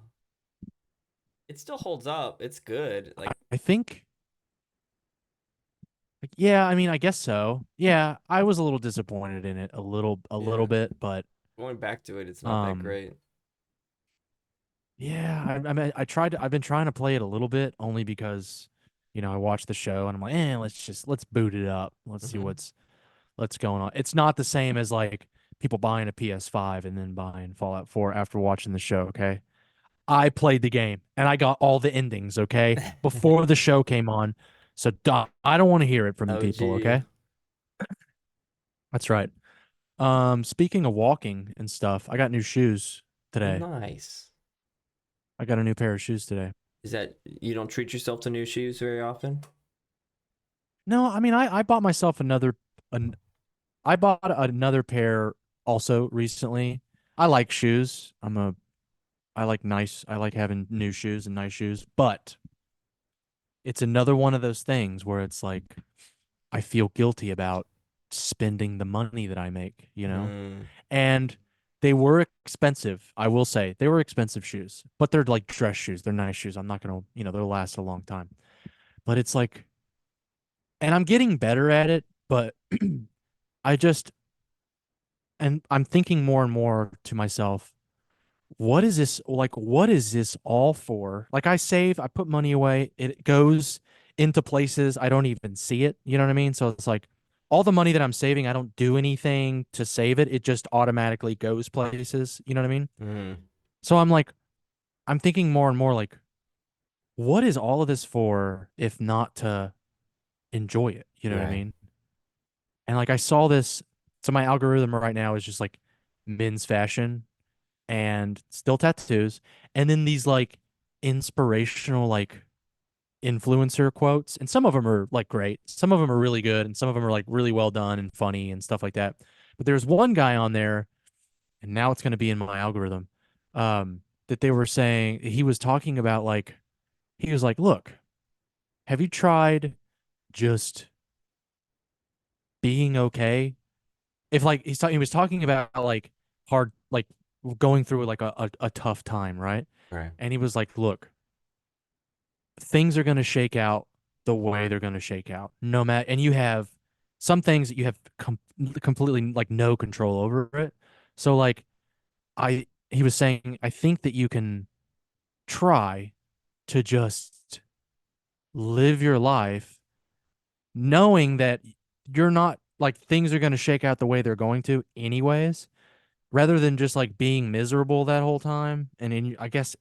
Speaker 2: It still holds up. It's good. Like,
Speaker 1: I think yeah, I mean, I guess so. Yeah, I was a little disappointed in it a little
Speaker 2: yeah,
Speaker 1: bit, but
Speaker 2: going back to it, it's not that
Speaker 1: um
Speaker 2: great.
Speaker 1: yeah, I mean, I've been trying to play it a little bit only because I watched the show and I'm like, let's boot it up. Let's see
Speaker 2: Hmm.
Speaker 1: what's going on. It's not the same as like people buying a PS5 and then buying Fallout 4 after watching the show, okay? I played the game and I got all the endings, okay? Before the show came on. So I don't want to hear it from the people,
Speaker 2: OG.
Speaker 1: okay? That's right. Speaking of walking and stuff, I got new shoes
Speaker 2: Oh,
Speaker 1: today.
Speaker 2: nice.
Speaker 1: I got a new pair of shoes today.
Speaker 2: Is that you don't treat yourself to new shoes very often?
Speaker 1: No, I mean I bought myself an I bought another pair also recently. I like shoes. I like having new shoes and nice shoes, but it's another one of those things where it's like I feel guilty about spending the money that I make, you know?
Speaker 2: Mm,
Speaker 1: And they were expensive. I will say they were expensive shoes, but they're like dress shoes. They're nice shoes. I'm not gonna, they'll last a long time. But it's like, and I'm getting better at it, but I just, and I'm thinking more and more to myself, what is this all for? Like I save, I put money away, it goes into places I don't even see it. You know what I mean? So it's like all the money that I'm saving, I don't do anything to save it. It just automatically goes places. You know what I mean?
Speaker 2: mm,
Speaker 1: So I'm like, I'm thinking more and more like, what is all of this for if not to enjoy it? You know what I
Speaker 2: right.
Speaker 1: mean? And like I saw this, so my algorithm right now is just like men's fashion and still tattoos, and then these like inspirational like influencer quotes, and some of them are like great, some of them are really good, and some of them are like really well done and funny and stuff like that. But there's one guy on there, and now it's going to be in my algorithm, that they were saying he was talking about like he was like, look, have you tried just being okay? If like he was talking about like hard like going through like a tough time, right?
Speaker 2: Right.
Speaker 1: And he was like, look, things are going to shake out the way they're going to shake out. No matter, and you have some things that you have completely like no control over it. So like he was saying, I think that you can try to just live your life knowing that you're not like things are going to shake out the way they're going to anyways, rather than just like being miserable that whole time. And I guess,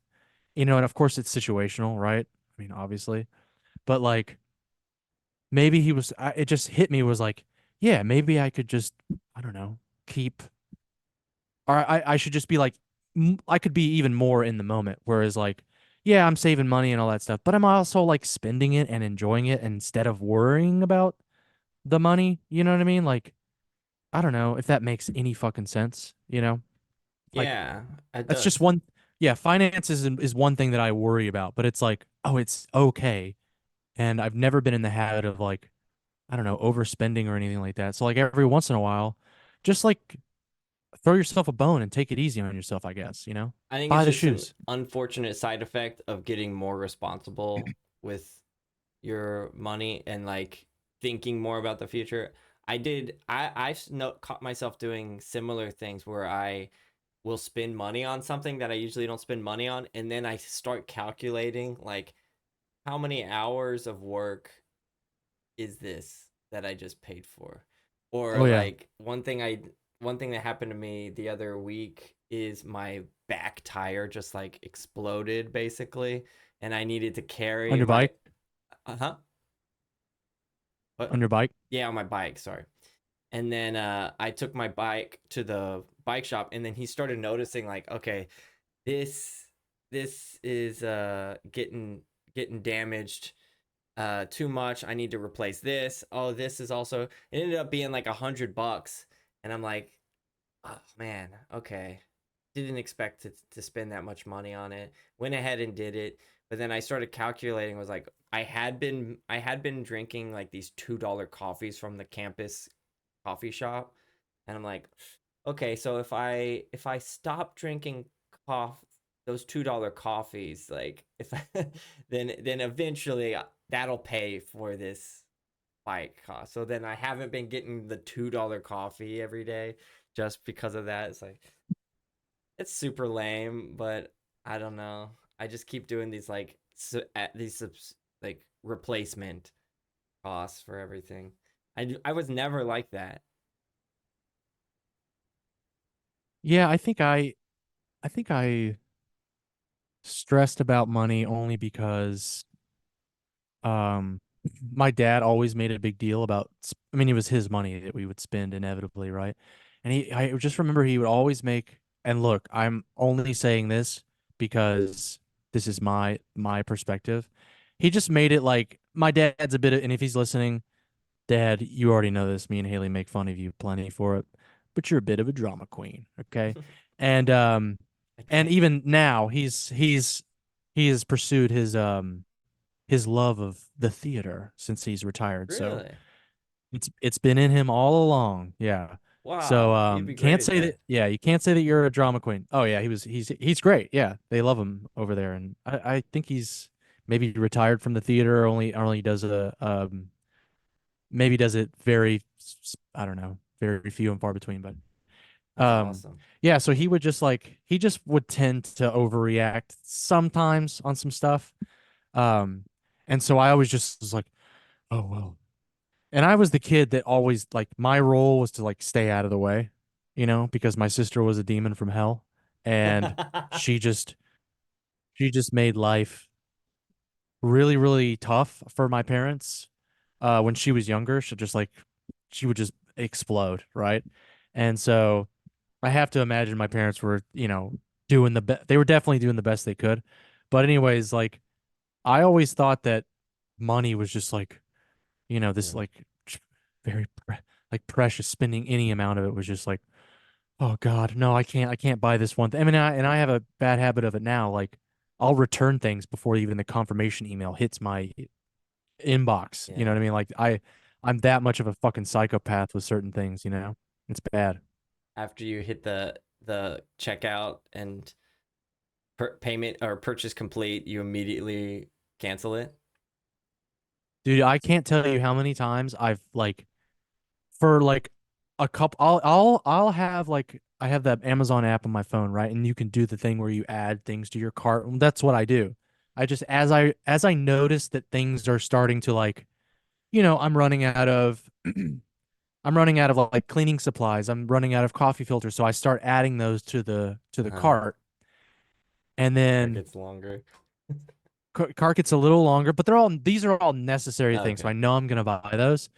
Speaker 1: and of course it's situational, right? I mean, obviously, but like maybe it just hit me was like, yeah, maybe I could just, I don't know, keep, or I should just be like, I could be even more in the moment. Whereas like, yeah, I'm saving money and all that stuff, but I'm also like spending it and enjoying it instead of worrying about the money. You know what I mean? Like, I don't know if that makes any fucking sense, you know? Like,
Speaker 2: Yeah, it
Speaker 1: that's just
Speaker 2: does.
Speaker 1: one, yeah, finances is one thing that I worry about, but it's like, oh, it's okay. And I've never been in the habit of like, I don't know, overspending or anything like that. So like every once in a while, just like throw yourself a bone and take it easy on yourself, I guess, you know?
Speaker 2: I think
Speaker 1: Buy
Speaker 2: it's
Speaker 1: the
Speaker 2: just an
Speaker 1: shoes.
Speaker 2: unfortunate side effect of getting more responsible with your money and like thinking more about the future. Caught myself doing similar things where I will spend money on something that I usually don't spend money on, and then I start calculating like how many hours of work is this that I just paid for? Or
Speaker 1: Oh yeah.
Speaker 2: like one thing that happened to me the other week is my back tire just like exploded basically, and I needed to
Speaker 1: On
Speaker 2: carry
Speaker 1: your
Speaker 2: my
Speaker 1: bike?
Speaker 2: uh-huh. What?
Speaker 1: On your bike?
Speaker 2: Yeah, on my bike, sorry. And then I took my bike to the bike shop, and then he started noticing like, okay, this this is getting damaged too much. I need to replace this. Oh, this is also, it ended up being like $100. And I'm like, oh man, okay. Didn't expect to spend that much money on it. Went ahead and did it. But then I started calculating, was like, I had been drinking like these $2 coffees from the campus coffee shop. And I'm like, okay, so if I stop drinking coffee, those $2 coffees, like if I, then eventually that'll pay for this bike cost. So then I haven't been getting the $2 coffee every day just because of that. It's like it's super lame, but I don't know. I just keep doing these like like replacement costs for everything. I was never like that.
Speaker 1: Yeah, I think I stressed about money only because um my dad always made a big deal about I mean it was his money that we would spend inevitably, right? And I just remember he would always make, and look, I'm only saying this because this is my perspective. He just made it like my dad's a bit of, and if he's listening, Dad, you already know this. Me and Haley make fun of you plenty for it, but you're a bit of a drama queen, okay? And
Speaker 2: I
Speaker 1: and
Speaker 2: can't.
Speaker 1: even now he has pursued his love of the theater since he's retired. So
Speaker 2: Really?
Speaker 1: it's been in him all along. Yeah. So
Speaker 2: Wow, you'd be great
Speaker 1: can't
Speaker 2: at
Speaker 1: say
Speaker 2: that.
Speaker 1: that, yeah, you can't say that you're a drama queen. Oh yeah, he's great. Yeah. They love him over there. And I think he's maybe retired from the theater, only does a maybe does it very I don't know, very few and far between, but
Speaker 2: That's
Speaker 1: um
Speaker 2: awesome.
Speaker 1: yeah, so he would just like he just would tend to overreact sometimes on some stuff. Um and so I always just was like, oh well. And I was the kid that always like my role was to like stay out of the way, you know, because my sister was a demon from hell and she just she just made life really, really tough for my parents. When she was younger, she would just explode, right? And so I have to imagine my parents were, you know, doing the best. They were definitely doing the best they could. But anyways, like I always thought that money was just like, you know, this
Speaker 2: Yeah.
Speaker 1: like very like precious. Spending any amount of it was just like, oh God, no, I can't buy this one thing. I mean, I have a bad habit of it now. Like I'll return things before even the confirmation email hits my inbox. You know
Speaker 2: Yeah.
Speaker 1: what I mean? Like I'm that much of a fucking psychopath with certain things, you know? It's bad.
Speaker 2: After you hit the checkout and payment or purchase complete, you immediately cancel it.
Speaker 1: Dude, I can't tell you how many times I've like for like a couple I'll have like I have that Amazon app on my phone, right? And you can do the thing where you add things to your cart. That's what I do. I just as I notice that things are starting to like, you know, I'm running out of I'm running out of like cleaning supplies. I'm running out of coffee filters, so I start adding those to the
Speaker 2: Uh-huh.
Speaker 1: cart. And
Speaker 2: Or
Speaker 1: then
Speaker 2: gets longer.
Speaker 1: cart gets a little longer, but these are all necessary things, so
Speaker 2: Okay.
Speaker 1: I know I'm gonna buy those.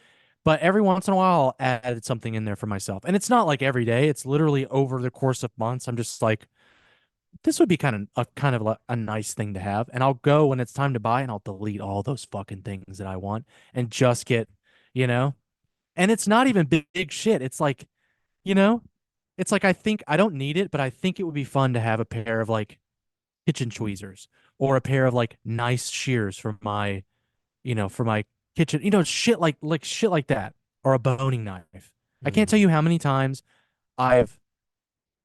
Speaker 1: But every once in a while, I'll add something in there for myself, and it's not like every day. It's literally over the course of months. I'm just like, this would be kind of like a nice thing to have, and I'll go when it's time to buy, and I'll delete all those fucking things that I want, and just get, you know. And it's not even big shit. It's like, you know, it's like I think I don't need it, but I think it would be fun to have a pair of like kitchen tweezers or a pair of like nice shears for my, for my kitchen, shit like that, or a boning knife. I can't tell
Speaker 2: Hmm.
Speaker 1: you how many times I've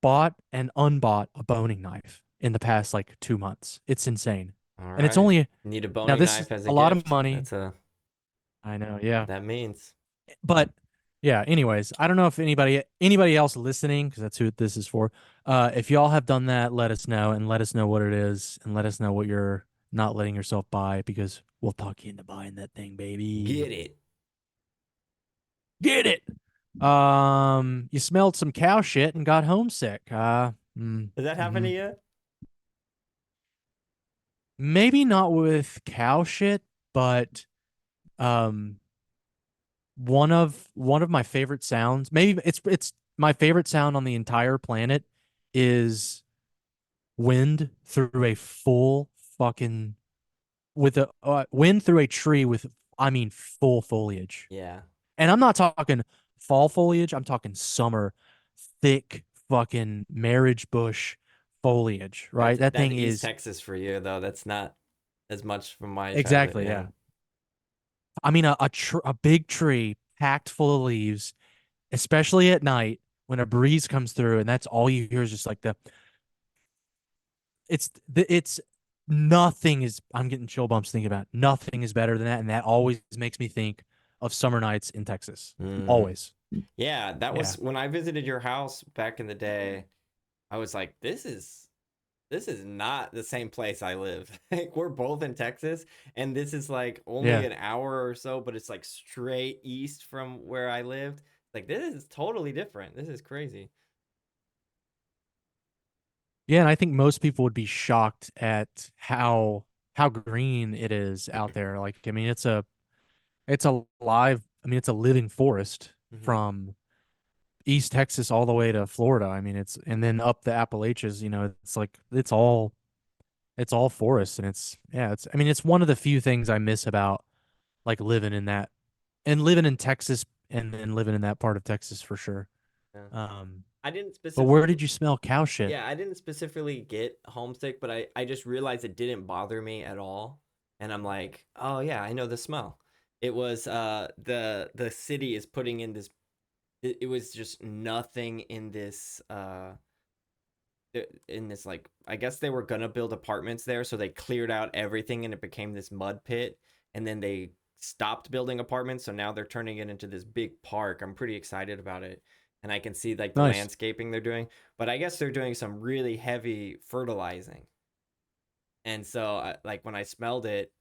Speaker 1: bought and unbought a boning knife in the past like 2 months. It's insane.
Speaker 2: All
Speaker 1: And it's
Speaker 2: right.
Speaker 1: only
Speaker 2: Need a
Speaker 1: now
Speaker 2: boning
Speaker 1: this is
Speaker 2: knife as a
Speaker 1: a lot of
Speaker 2: gift.
Speaker 1: money.
Speaker 2: That's a
Speaker 1: I know, yeah.
Speaker 2: that means.
Speaker 1: But yeah, anyways, I don't know if anybody else listening, because that's who this is for. If y'all have done that, let us know and let us know what it is and let us know what you're not letting yourself buy because we'll talk you into buying that thing, baby.
Speaker 2: Get it.
Speaker 1: Get it. You smelled some cow shit and got homesick.
Speaker 2: Does that happen to you?
Speaker 1: Maybe not with cow shit, but um one of my favorite sounds, maybe it's my favorite sound on the entire planet is wind through a full fucking with a wind through a tree with full foliage.
Speaker 2: Yeah.
Speaker 1: And I'm not talking fall foliage, I'm talking summer thick fucking marriage bush foliage, right? That
Speaker 2: That's
Speaker 1: thing
Speaker 2: East
Speaker 1: is
Speaker 2: Texas for you though. That's not as much from my childhood.
Speaker 1: exactly,
Speaker 2: Yeah.
Speaker 1: yeah. A big tree packed full of leaves, especially at night when a breeze comes through and that's all you hear is just like it's nothing is I'm getting chill bumps thinking about it. Nothing is better than that, and that always makes me think of summer nights in Texas.
Speaker 2: Mm.
Speaker 1: Always.
Speaker 2: Yeah, that was
Speaker 1: Yeah.
Speaker 2: when I visited your house back in the day. I was like, this is not the same place I live. Like we're both in Texas, and this is like only
Speaker 1: Yeah.
Speaker 2: an hour or so, but it's like straight east from where I lived. Like this is totally different. This is crazy.
Speaker 1: Yeah, and I think most people would be shocked at how green it is out there. Like, it's a live, it's a living forest
Speaker 2: Hmm.
Speaker 1: from East Texas all the way to Florida. It's and then up the Appalachians, it's like it's all forest and it's yeah, it's one of the few things I miss about like living in that and living in Texas and then living in that part of Texas for sure.
Speaker 2: Yeah.
Speaker 1: Um,
Speaker 2: I didn't
Speaker 1: but where
Speaker 2: specifically
Speaker 1: did you smell cow shit?
Speaker 2: Yeah, I didn't specifically get homesick, but I just realized it didn't bother me at all. And I'm like, oh yeah, I know the smell. It was the city is putting in this it was just nothing in this like I guess they were gonna build apartments there, so they cleared out everything and it became this mud pit, and then they stopped building apartments, so now they're turning it into this big park. I'm pretty excited about it, and I can see like the
Speaker 1: Nice.
Speaker 2: landscaping they're doing, but I guess they're doing some really heavy fertilizing, and so like when I smelled it,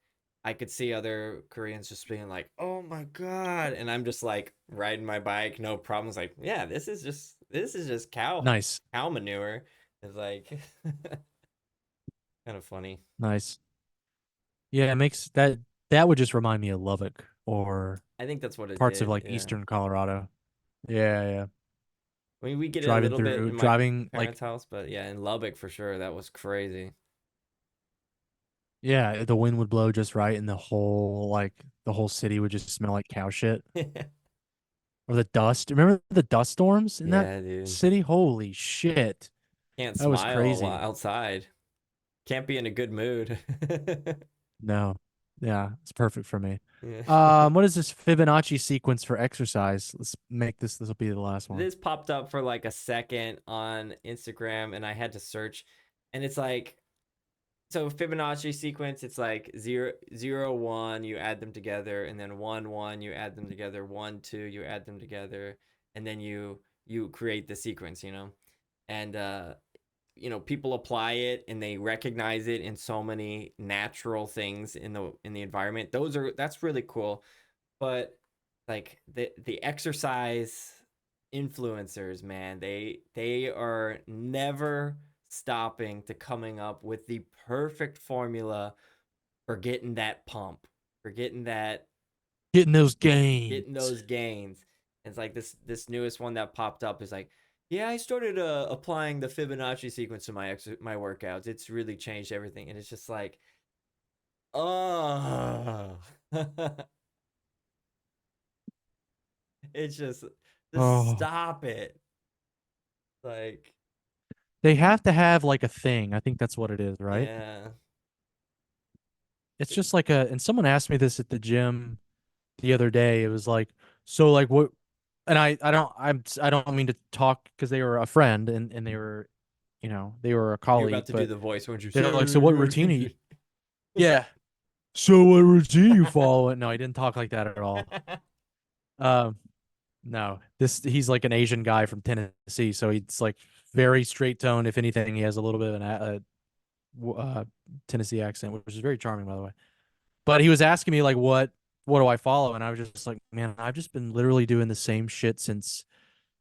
Speaker 2: I could see other Koreans just being like, "Oh my god!" And I'm just like riding my bike, no problems. Like, yeah, this is just
Speaker 1: Nice.
Speaker 2: cow manure. It's like kind of funny.
Speaker 1: Nice. Yeah, it makes that would just remind me of Lubbock or
Speaker 2: I think that's what it
Speaker 1: parts of
Speaker 2: did.
Speaker 1: like
Speaker 2: Yeah.
Speaker 1: eastern Colorado. Yeah, yeah.
Speaker 2: I mean, we get it a
Speaker 1: Driving
Speaker 2: little bit
Speaker 1: through
Speaker 2: in my
Speaker 1: driving
Speaker 2: parents'
Speaker 1: like
Speaker 2: house, but yeah, in Lubbock for sure, that was crazy.
Speaker 1: yeah, the wind would blow just right and the whole city would just smell like cow shit. Or the dust. Remember the dust storms in that
Speaker 2: Yeah, dude.
Speaker 1: city? Holy shit.
Speaker 2: Can't
Speaker 1: That was
Speaker 2: smile while
Speaker 1: crazy.
Speaker 2: outside. Can't be in a good mood.
Speaker 1: No. Yeah, it's perfect for me.
Speaker 2: Yeah.
Speaker 1: What is this Fibonacci sequence for exercise? Let's make this will be the last one.
Speaker 2: This popped up for like a second on Instagram and I had to search, and it's like, so Fibonacci sequence, it's like 0, 0, 1, you add them together, and then 1, 1, you add them together, 1, 2, you add them together, and then you create the sequence, and people apply it and they recognize it in so many natural things in the environment. That's really cool. But like the exercise influencers, man, they are never stopping to coming up with the perfect formula for getting that pump, for
Speaker 1: Getting those
Speaker 2: getting
Speaker 1: gains.
Speaker 2: those gains. And it's like this newest one that popped up is like, yeah, I started applying the Fibonacci sequence to my workouts. It's really changed everything, and it's just like, oh, It's just
Speaker 1: Oh,
Speaker 2: stop it. Like,
Speaker 1: they have to have like a thing. I think that's what it is, right?
Speaker 2: yeah.
Speaker 1: It's just like a, and someone asked me this at the gym the other day. It was like, so like what, and I don't mean to talk because they were a friend and they were, they were a
Speaker 2: You're about
Speaker 1: colleague,
Speaker 2: to do
Speaker 1: but
Speaker 2: the voice, weren't you?
Speaker 1: they're like, so what routine are you? Yeah. So what routine you follow? No, he didn't talk like that at all. Um, no, he's like an Asian guy from Tennessee, so he's like very straight tone. If anything, he has a little bit of a Tennessee accent, which is very charming, by the way. But he was asking me like, what do I follow? And I was just like, man, I've just been literally doing the same shit since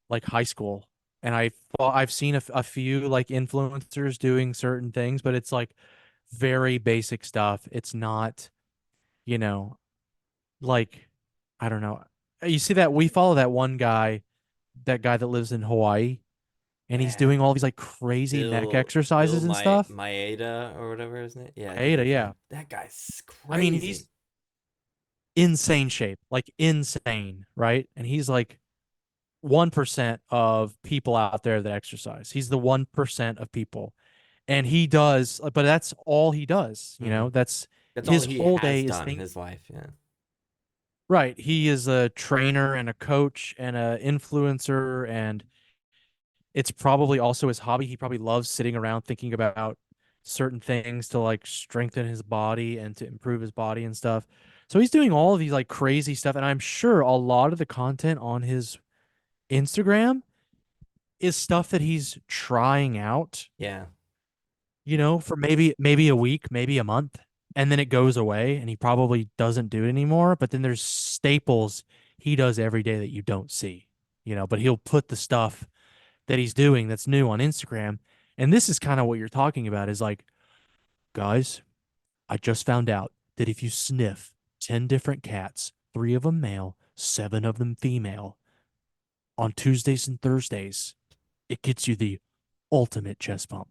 Speaker 1: like high school. And I've seen a few like influencers doing certain things, but it's like very basic stuff. It's not, you know, like I don't know. You see that we follow that one guy, that guy that lives in Hawaii, and he's
Speaker 2: Yeah.
Speaker 1: doing all these like crazy neck
Speaker 2: Bill
Speaker 1: exercises and stuff.
Speaker 2: Maeda or whatever his name. Yeah, I think
Speaker 1: Ada,
Speaker 2: that's
Speaker 1: yeah.
Speaker 2: him. That guy's
Speaker 1: I mean,
Speaker 2: crazy.
Speaker 1: he's insane shape, like insane, right? And he's like 1% of people out there that exercise. He's the 1% of people. And he does, but that's all he does,
Speaker 2: Hmm.
Speaker 1: That's
Speaker 2: That's all
Speaker 1: his
Speaker 2: he
Speaker 1: whole
Speaker 2: has
Speaker 1: day is
Speaker 2: done in
Speaker 1: think
Speaker 2: his life. Yeah.
Speaker 1: right. He is a trainer and a coach and a influencer, and it's probably also his hobby. He probably loves sitting around thinking about certain things to like strengthen his body and to improve his body and stuff. So he's doing all of these like crazy stuff, and I'm sure a lot of the content on his Instagram is stuff that he's trying out,
Speaker 2: Yeah.
Speaker 1: for maybe a week, maybe a month, and then it goes away and he probably doesn't do it anymore. But then there's staples he does every day that you don't see, but he'll put the stuff that he's doing that's new on Instagram. And this is kind of what you're talking about is like, guys, I just found out that if you sniff 10 different cats, three of them male, seven of them female, on Tuesdays and Thursdays, it gets you the ultimate chest bump.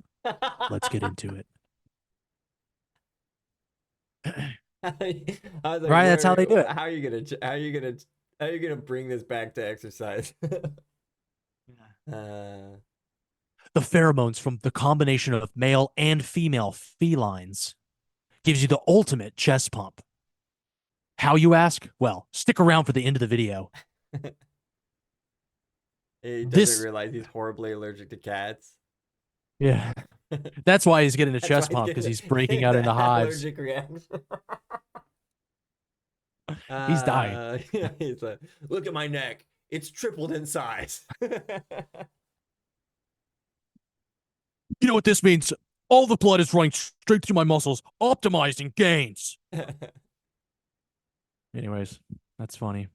Speaker 1: Let's get into it.
Speaker 2: I was like,
Speaker 1: Right? That's how they do it.
Speaker 2: how are you how are you gonna bring this back to exercise? uh,
Speaker 1: The pheromones from the combination of male and female felines gives you the ultimate chest pump. How, you ask? Well, stick around for the end of the video.
Speaker 2: he doesn't
Speaker 1: This,
Speaker 2: realize he's horribly allergic to cats.
Speaker 1: yeah, that's why he's getting a
Speaker 2: That's why
Speaker 1: chest
Speaker 2: he's
Speaker 1: pump because
Speaker 2: getting
Speaker 1: he's breaking out into
Speaker 2: the
Speaker 1: hives.
Speaker 2: allergic reaction.
Speaker 1: He's dying.
Speaker 2: Yeah, he's like, look at my neck. It's tripled in size.
Speaker 1: You know what this means? All the blood is running straight through my muscles, optimizing gains. Anyways, that's funny.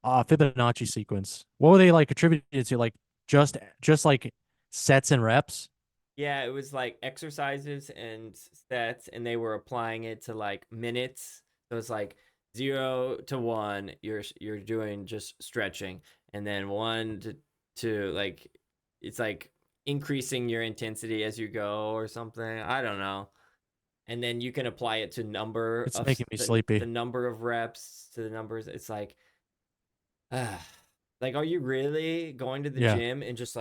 Speaker 1: Fibonacci sequence. What were they like attributed to? Like just like sets and reps?
Speaker 2: Yeah, it was like exercises and sets, and they were applying it to like minutes. So it's like 0 to 1, you're doing just stretching, and then 1 to like it's like increasing your intensity as you go or something. I don't know. And then you can apply it to
Speaker 1: It's making me sleepy.
Speaker 2: the number of reps to the numbers. It's like, are you really going to the
Speaker 1: Yeah.
Speaker 2: gym and just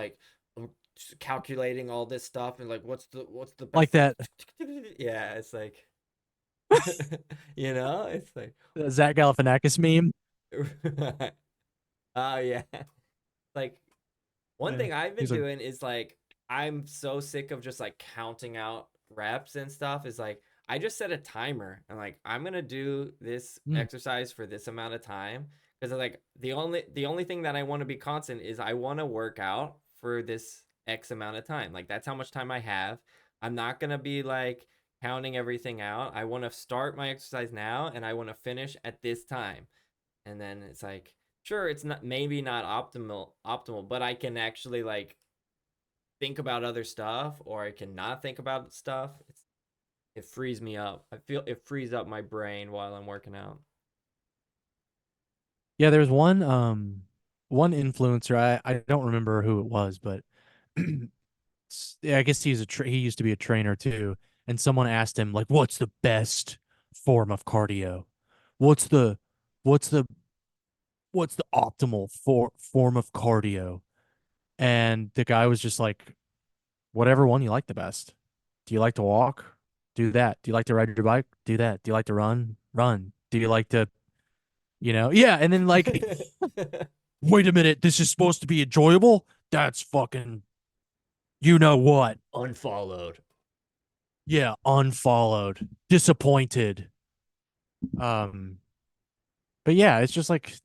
Speaker 2: calculating all this stuff and like what's the
Speaker 1: Like
Speaker 2: best?
Speaker 1: that
Speaker 2: Yeah, it's like it's like
Speaker 1: Zach Galifianakis meme.
Speaker 2: oh yeah, like one
Speaker 1: Yeah.
Speaker 2: thing I've been
Speaker 1: He's like,
Speaker 2: doing is like I'm so sick of just like counting out reps and stuff. Is like I just set a timer and like I'm gonna do this
Speaker 1: mm,
Speaker 2: exercise for this amount of time because like the only thing that I want to be constant is I want to work out for this X amount of time. Like that's how much time I have. I'm not gonna be like counting everything out. I want to start my exercise now and I want to finish at this time. And then it's like sure it's not maybe not optimal, but I can actually like think about other stuff or I can not think about stuff. It frees me up. I feel it frees up my brain while I'm working out.
Speaker 1: yeah, there's one influencer. I don't remember who it was, but yeah, I guess he used to be a trainer too. And someone asked him like, "What's the best form of cardio? What's the what's the what's the optimal form of cardio? And the guy was just like, whatever one you like the best. Do you like to walk? Do that. Do you like to ride your bike? Do that. Do you like to run? Run. Do you like to, yeah. And then like, wait a minute, this is supposed to be enjoyable? That's fucking, you know what?
Speaker 2: Unfollowed.
Speaker 1: Yeah, unfollowed, disappointed. Um, but yeah, it's just like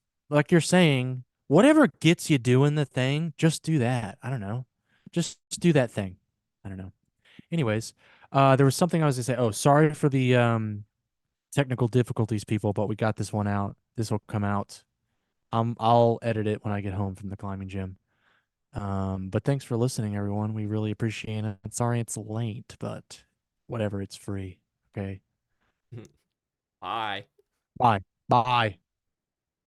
Speaker 1: you're saying, whatever gets you doing the thing, just do that. I don't know. Just do that thing. I don't know. Anyways, there was something I was gonna say. Oh, sorry for the technical difficulties, people, but we got this one out. This will come out. I'll edit it when I get home from the climbing gym. But thanks for listening, everyone. We really appreciate it. Sorry it's late, but whatever, it's free. Okay.
Speaker 2: Bye.
Speaker 1: Bye. Bye.